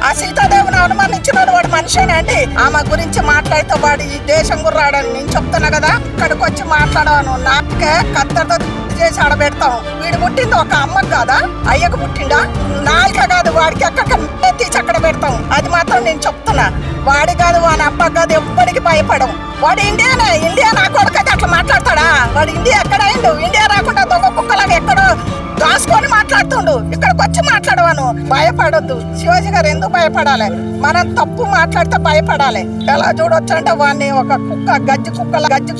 ఆ సీతాదేవిని అనుమానించినాడు వాడు మనిషేనా అండి? ఆమె గురించి మాట్లాడితే వాడు ఈ దేశం గుర్రాడని నేను చెప్తున్నా కదా. ఇక్కడికి వచ్చి మాట్లాడను, నాకే కత్తెరతో చేసి ఆడబెడతాం. వీడు పుట్టింది ఒక అమ్మకు కాదా, అయ్యకు పుట్టిండా? నాయక కాదు, వాడికి ఎక్కడ తీసి అక్కడ పెడతాం. అది మాత్రం నేను చెప్తున్నా. వాడి కాదు, వాని అబ్బకు కాదు, ఎవ్వడికి భయపడం. వాడు ఇండియానే. ఇండియా నా కొడుకైతే అట్లా మాట్లాడతాడా? వాడు ఇండియా ఎక్కడైండు? ఇండియా రాకుండా దొంగ కుక్కలాగా ఎక్కడో దాచుకొని మాట్లాడుతుండు. ఇక్కడికి వచ్చి మాట్లాడవాను. భయపడొద్దు. శివాజీ గారు ఎందుకు భయపడాలి? మనం తప్పు మాట్లాడితే భయపడాలి. ఎలా చూడొచ్చు అంటే వాడిని ఒక కుక్క గజ్జి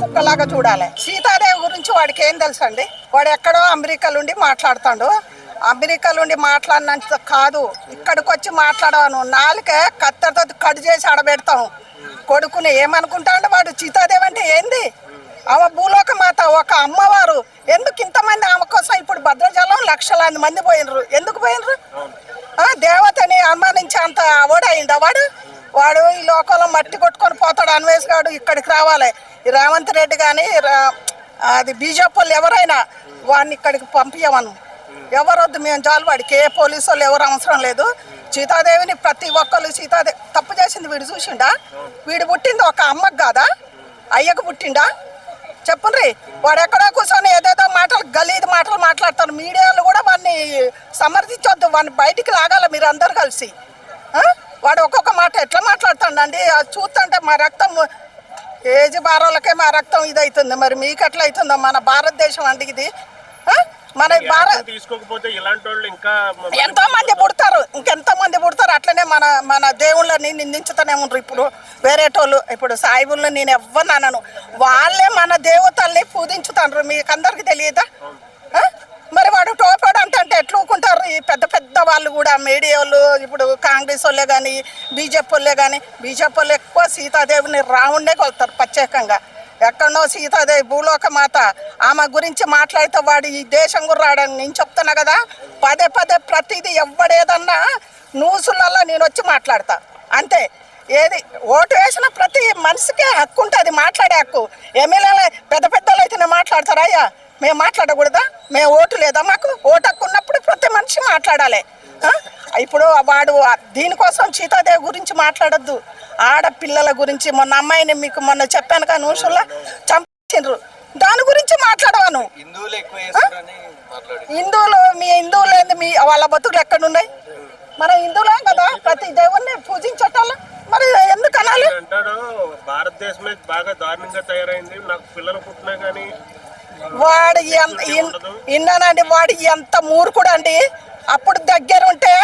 కుక్కలాగా చూడాలి. సీతాదేవి గురించి వాడికి ఏం తెలుసు అండి? వాడు ఎక్కడో అమెరికాలుండి మాట్లాడుతాడు. అమెరికాలుండి మాట్లాడినంత కాదు, ఇక్కడికి వచ్చి మాట్లాడవాను. నాలుకే కత్తెరతో కట్ చేసి ఆడబెడతాం. కొడుకుని ఏమనుకుంటాడు వాడు? సీతాదేవి అంటే ఏంది? ఆమె భూలోక మాత, ఒక అమ్మవారు. ఎందుకు ఇంతమంది ఆమె కోసం ఇప్పుడు భద్రాచలం లక్షలాది మంది పోయినరు? ఎందుకు పోయినరు? దేవతని అనుమానించే అంత ఓడయిందా వాడు? వాడు ఈ లోకంలో మట్టి కొట్టుకొని పోతాడు. అన్వేష్ గారు ఇక్కడికి రావాలి. ఈ రేవంత్ రెడ్డి కానీ అది బీజేపీ వాళ్ళు ఎవరైనా వాడిని ఇక్కడికి పంపించమను. ఎవరొద్దు, మేము చాలు. వాడికి ఏ పోలీసు వాళ్ళు ఎవరు అవసరం లేదు. సీతాదేవిని ప్రతి ఒక్కరు సీతాదేవి తప్పు చేసింది వీడు చూసిండా? వీడు పుట్టింది ఒక అమ్మకు కాదా, అయ్యకు పుట్టిండా? చెప్పుండ్రి. వాడు ఎక్కడో కూర్చొని ఏదేదో మాటలు గలీదు మాటలు మాట్లాడతారు. మీడియాలో కూడా వాడిని సమర్థించొద్దు. వాడిని బయటికి లాగాలి మీరు అందరు కలిసి. వాడు ఒక్కొక్క మాట ఎట్లా మాట్లాడుతాడండి? అది చూస్తుంటే మా రక్తం, ఏజ్ బారోళ్ళకే మా రక్తం ఇదవుతుంది. మరి మీకు ఎట్లా అవుతుందో? మన భారతదేశం అండి ఇది. మన భారత్ తీసుకోకపోతే ఇలాంటి వాళ్ళు ఇంకా ఎంతో మంది పుడతారు, ఇంకెంతో మంది పుడతారు. అట్లనే మన దేవుళ్ళని నిందించుతూనే ఉంటారు. ఇప్పుడు వేరేటోళ్ళు, ఇప్పుడు సాయిబుల్ని నేను ఎవ్వరు అనను. వాళ్ళే మన దేవతల్ని పూజించుతారు. మీకు అందరికి తెలియదా? మరి వాడు టోపాడు అంటే ఎట్లా ఊకుంటారు? ఈ పెద్ద పెద్ద వాళ్ళు కూడా, మీడియా వాళ్ళు, ఇప్పుడు కాంగ్రెస్ వాళ్ళే కానీ బీజేపీ వాళ్ళే కానీ. బీజేపీ వాళ్ళు ఎక్కువ సీతాదేవిని రావుండే కొలుతారు ప్రత్యేకంగా. ఎక్కడో సీతాదేవి భూలోక మాత, ఆమె గురించి మాట్లాడితే వాడు ఈ దేశం గుర్రాడని నేను చెప్తున్నా కదా. పదే పదే ప్రతిదీ ఎవడేదన్నా న్యూసులలో నేను వచ్చి మాట్లాడతా అంతే. ఏది ఓటు వేసిన ప్రతి మనిషికే హక్కు ఉంటుంది, మాట్లాడే హక్కు. ఎమ్మెల్యేలు పెద్ద పెద్దలు అయితేనే మాట్లాడతారా? అయ్యా మేము మాట్లాడకూడదా? మేము ఓటు లేదా? మాకు ఓటు హక్కు ఉన్నప్పుడు ప్రతి మనిషి మాట్లాడాలి. ఇప్పుడు వాడు దీనికోసం సీతాదేవి గురించి మాట్లాడొద్దు. ఆడపిల్లల గురించి మొన్న అమ్మాయిని మీకు మొన్న చెప్పాను కదా, న్యూస్లో చంపిండ్రు. దాని గురించి మాట్లాడవాను. హిందువులు మీ హిందువులు ఏంది? మీ వాళ్ళ బతుకులు ఎక్కడున్నాయి? మన హిందువులే కదా ప్రతి దేవుణ్ణి పూజించటం. మరి ఎందుకు అనాలి? అంటాడు భారతదేశమే బాగా దారుణంగా తయారైంది, నాకు పిల్లలు పుట్టినా కానీ. వాడు విన్నానండి, వాడు ఎంత మూర్ఖుడు అండి. అప్పుడు దగ్గర ఉంటే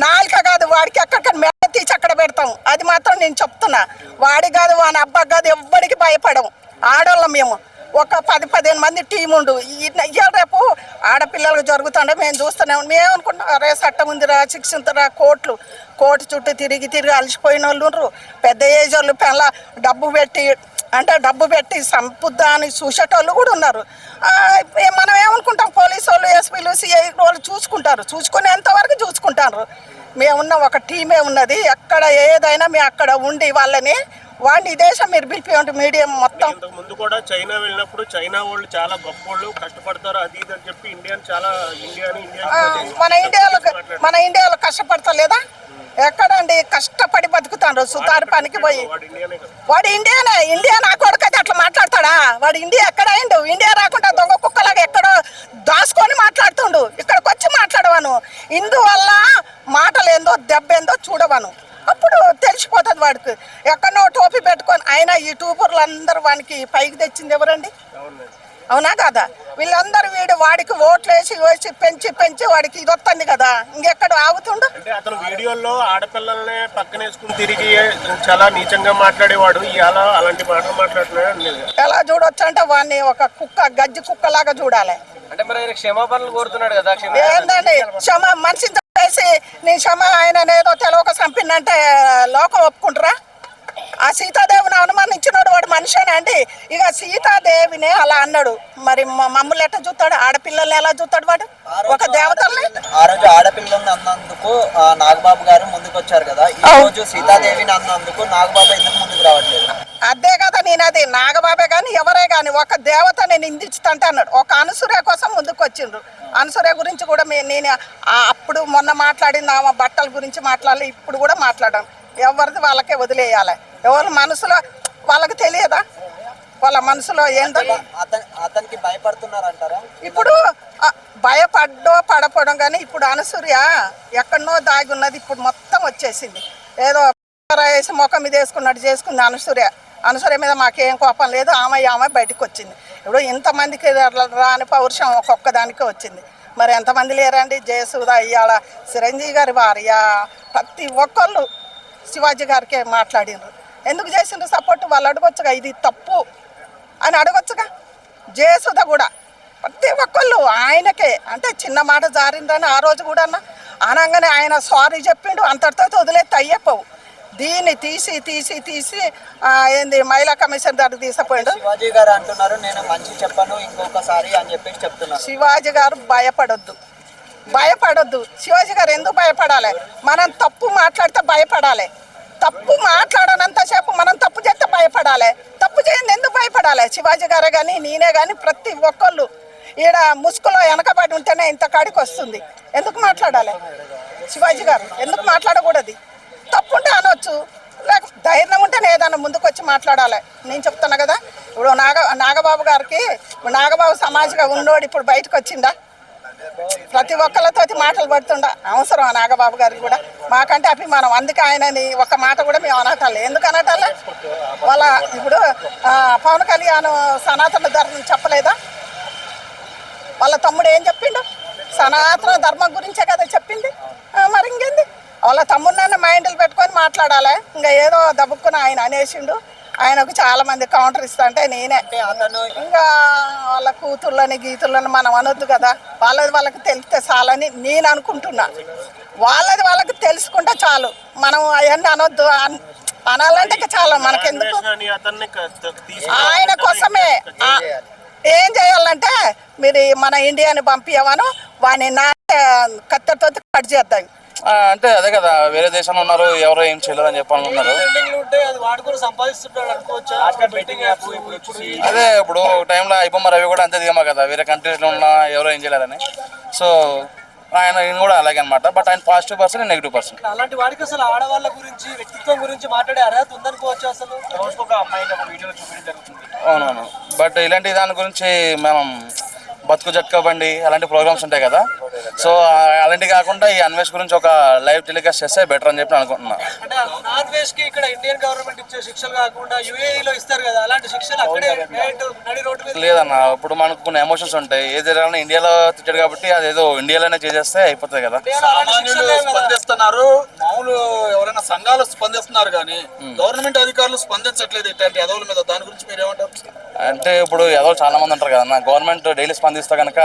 నాలుక కాదు, వాడికి ఎక్కడ మెడ తీసి అక్కడ పెడతాం. అది మాత్రం నేను చెప్తున్నా. వాడి కాదు, వాని అబ్బాయి కాదు, ఎవ్వడికి భయపడం. ఆడవాళ్ళం మేము ఒక 10-15 మంది టీం ఉండు. ఇవాళ రేపు ఆడపిల్లలకు జరుగుతుండే మేము చూస్తూనే ఉన్నాం. మేమనుకుంటున్నాం, అరే చట్టం ఉందిరా, శిక్ష ఉందిరా, కోర్టు చుట్టూ తిరిగి అలసిపోయిన వాళ్ళు ఉండరు. పెద్ద ఏజ్ వాళ్ళు డబ్బు పెట్టి సంపుద్దాన్ని చూసేటోళ్ళు కూడా ఉన్నారు. మనం ఏమనుకుంటాం, పోలీసు వాళ్ళు, ఎస్పీలు, సిఐ వాళ్ళు చూసుకునేంతవరకు చూసుకుంటారు. మేమున్నాం, ఒక టీమే ఉన్నది. ఎక్కడ ఏదైనా మేము అక్కడ ఉండి వాడిని దేశం మీరు పిలిపి మీడియా మొత్తం. ముందు కూడా చైనా వెళ్ళినప్పుడు చైనా వాళ్ళు చాలా గొప్ప వాళ్ళు, కష్టపడతారు అది ఇది అని చెప్పి మన ఇండియాలో కష్టపడతలేదా? ఎక్కడండి కష్టపడి బతుకుతాడు సుతారు పనికి పోయి. వాడు ఇండియానే. ఇండియా నా కొడుకైతే అట్లా మాట్లాడతాడా? వాడు ఇండియా ఎక్కడైండు? ఇండియా రాకుండా దొంగ కుక్కలాగా ఎక్కడో దాచుకొని మాట్లాడుతుండు. ఇక్కడికి వచ్చి మాట్లాడవాను. ఇందువల్ల మాటలేందో దెబ్బేందో చూడవాను. అప్పుడు తెలిసిపోతుంది వాడికి. ఎక్కడో టోపీ పెట్టుకొని అయినా ఈ యూట్యూబర్లు అందరూ వానికి పైకి తెచ్చింది ఎవరండి? అవునా కాదా? వీళ్ళందరూ వాడికి ఓట్లు వేసి పెంచి వాడికి ఇది వస్తుంది కదా. ఇంకెక్కడ ఆగుతుండు? అంటే అతను వీడియోలో ఆడపిల్లల్ని పక్కన వేసుకుని తిరిగి చాలా నీచంగా మాట్లాడేవాడు. ఇవాళ అలాంటి మాటలు మాట్లాడుతున్నాడు. ఎలా చూడొచ్చు అంటే వాడిని ఒక గజ్జి కుక్కలాగా చూడాలి. అంటే మరి ఆయన క్షమాపణలు కోరుతున్నాడు కదా. ఏంటండి మనిషిని చంపేసి నీ ఆయన ఏదో తెలవక చంపిందంటే లోకం ఒప్పుకుంటారా? ఆ సీతాదేవిని అనుమానించినాడు వాడు మనిషేనా అండి? ఇక సీతాదేవినే అలా అన్నాడు. మరి మమ్మల్ని ఎట్లా చూస్తాడు? ఆడపిల్లల్ని ఎలా చూస్తాడు వాడు? ఒక దేవతల్ని. ఆ రోజు ఆడపిల్లల్ని అన్నందుకు నాగబాబు గారు ముందుకు వచ్చారు కదా. ఈ రోజు సీతాదేవిని అన్నందుకు నాగబాబు ఎందుకు ముందుకు రావట్లేదు? అదే కదా నేను అది నాగబాబే కానీ ఎవరే కానీ ఒక దేవతని నిందించుతంటే అన్నాడు. ఒక అనసూయ కోసం ముందుకు వచ్చిండ్రు. అనసూయ గురించి కూడా నేను అప్పుడు మొన్న మాట్లాడింది ఆమె బట్టల గురించి మాట్లాడాలి, ఇప్పుడు కూడా మాట్లాడాను. ఎవరిది వాళ్ళకే వదిలేయాలి. ఎవరి మనసులో వాళ్ళకి తెలియదా వాళ్ళ మనసులో ఏంటో. అతనికి భయపడుతున్నారంటారా? ఇప్పుడు భయపడ్డో పడపడం కానీ ఇప్పుడు అనసూయ ఎక్కడనో దాగి ఉన్నది ఇప్పుడు మొత్తం వచ్చేసింది. ఏదో వేసి ముఖం మీద వేసుకున్నట్టు చేసుకుంది అనసూయ మీద మాకేం కోపం లేదు. ఆమె బయటకు వచ్చింది. ఇప్పుడు ఇంతమందికి రాని పౌరుషం ఒక్కొక్క దానికే వచ్చింది. మరి ఎంతమంది లేరండి? జయసుధ ఇవాళ చిరంజీవి గారి భార్య ప్రతి ఒక్కళ్ళు శివాజీ గారికే మాట్లాడినారు. ఎందుకు చేసిండ్రు సపోర్ట్? వాళ్ళు అడగొచ్చుగా ఇది తప్పు అని అడగొచ్చుగా. జయసుధ కూడా ప్రతి ఒక్కళ్ళు ఆయనకే అంటే చిన్న మాట జారిందని ఆ రోజు కూడా అనగానే ఆయన సారీ చెప్పిండు. అంతటితో వదిలేస్తే అయ్యపోవు. దీన్ని తీసి తీసి తీసి ఏంది మహిళా కమిషన్ దగ్గర తీసుకుపోయాడు. శివాజీ గారు అంటున్నారు నేను మంచి చెప్పను ఇంకొకసారి అని చెప్పేసి చెప్తున్నారు. శివాజీ గారు భయపడొద్దు. శివాజీ గారు ఎందుకు భయపడాలి? మనం తప్పు మాట్లాడితే భయపడాలి. తప్పు మాట్లాడనంతసేపు మనం తప్పు చేస్తే భయపడాలి. తప్పు చేయండి ఎందుకు భయపడాలి? శివాజీ గారే కానీ నేనే కానీ ప్రతి ఒక్కళ్ళు ఈడ ముసుగులో వెనకబడి ఉంటేనే ఇంత కాడికి వస్తుంది. ఎందుకు మాట్లాడాలి? శివాజీ గారు ఎందుకు మాట్లాడకూడదు? తప్పు ఉంటే అనొచ్చు, లేక ధైర్యం ఉంటేనే ఏదన్నా ముందుకు వచ్చి మాట్లాడాలి. నేను చెప్తున్నా కదా. ఇప్పుడు నాగబాబు గారికి నాగబాబు సమాజ్గా ఉన్నోడు ఇప్పుడు బయటకు వచ్చిందా? ప్రతి ఒక్కళ్ళతో మాటలు పడుతుండ అవసరం ఆ నాగబాబు గారికి కూడా మాకంటే అభిమానం. అందుకే ఆయనని ఒక మాట కూడా మేము అనటాలి. ఎందుకు అనటాలి? వాళ్ళ ఇప్పుడు పవన్ కళ్యాణ్ సనాతన ధర్మం చెప్పలేదా? వాళ్ళ తమ్ముడు ఏం చెప్పిండు? సనాతన ధర్మం గురించే కదా చెప్పింది. మరి ఇంకేంది? వాళ్ళ తమ్ముడినన్న మైండ్లు పెట్టుకొని మాట్లాడాలి. ఇంకా ఏదో దబ్బుక్కున ఆయన అనేసిండు. ఆయనకు చాలా మంది కౌంటర్ ఇస్తా అంటే నేనే ఇంకా వాళ్ళ కూతుర్లని గీతుర్లని మనం అనొద్దు కదా. వాళ్ళకి తెలిస్తే చాలని నేను అనుకుంటున్నా. వాళ్ళకి తెలుసుకుంటే చాలు. మనం అవన్నీ అనొద్దు. అనాలంటే చాలా మనకెందుకు. ఆయన కోసమే ఏం చేయాలంటే మీరు మన ఇండియాని పంపించమను వాడిని నా కత్తెరతో కట్ చేద్దాం. అంటే అదే కదా, వేరే దేశంలో ఉన్నారు ఎవరో ఏం చేయలేరు అని చెప్పాలనుకున్నారు. అదే ఇప్పుడు టైంలో అయిపోమ్మ రవి కూడా అంతే దిగమా కదా, వేరే కంట్రీస్లో ఉన్న ఎవరో ఏం చేయలేరని. సో ఆయన కూడా అలాగే అనమాట. బట్ ఆయన పాజిటివ్ పర్సన్, నెగిటివ్ పర్సన్. అలాంటి వాడికి అసలు ఆడవాళ్ళ గురించి వ్యక్తిత్వం గురించి మాట్లాడే అర్హత ఉందనుకోవచ్చు. అసలు ఒక అమ్మాయిని ఒక వీడియోలో చూపించడం జరుగుతుంది. అవునవును. బట్ ఇలాంటి దాని గురించి మనం బతుకు జట్కా బండి అలాంటి ప్రోగ్రామ్స్ ఉంటాయి కదా. సో అలాంటివి కాకుండా ఈ అన్వేష్ గురించి ఒక లైవ్ టెలికాస్ట్ చేస్తే బెటర్ అని చెప్పి అనుకుంటున్నా. అంటే అన్వేష్ కి ఇక్కడ ఇండియన్ గవర్నమెంట్ ఇచ్చే శిక్షలు కాకుండా యుఏఈలో ఇస్తారు కదా, అలాంటి శిక్షలు అక్కడే నడి రోడ్డు మీద లేదన్న. ఇప్పుడు మనకు కొన్ని ఎమోషన్స్ ఉంటాయి. ఏది జరగాలని ఇండియాలో తిట్టాడు కాబట్టి అదేదో ఇండియాలోనే చేసేస్తే అయిపోతుంది కదా. స్పందిస్తున్నారు, మామూలు ఎవరైనా సంఘాలు స్పందిస్తున్నారు కానీ గవర్నమెంట్ అధికారులు స్పందించట్లేదు ఇట్లాంటి ఎదవుల మీద. దాని గురించి మీరు ఏమంటారు? అంటే ఇప్పుడు ఏదో చాలా మంది ఉంటారు కదన్న, గవర్నమెంట్ డైలీ స్పందిస్తే కనుక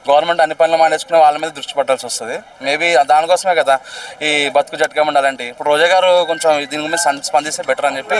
గవర్నమెంట్ అన్ని పనులు మానేసుకుని వాళ్ళ మీద దృష్టి పెట్టాల్సి వస్తుంది. మేబీ దానికోసమే కదా ఈ బతుకు జట్కా మండి అలాంటి. ఇప్పుడు రోజా గారు కొంచెం దీని గురించి స్పందిస్తే బెటర్ అని చెప్పి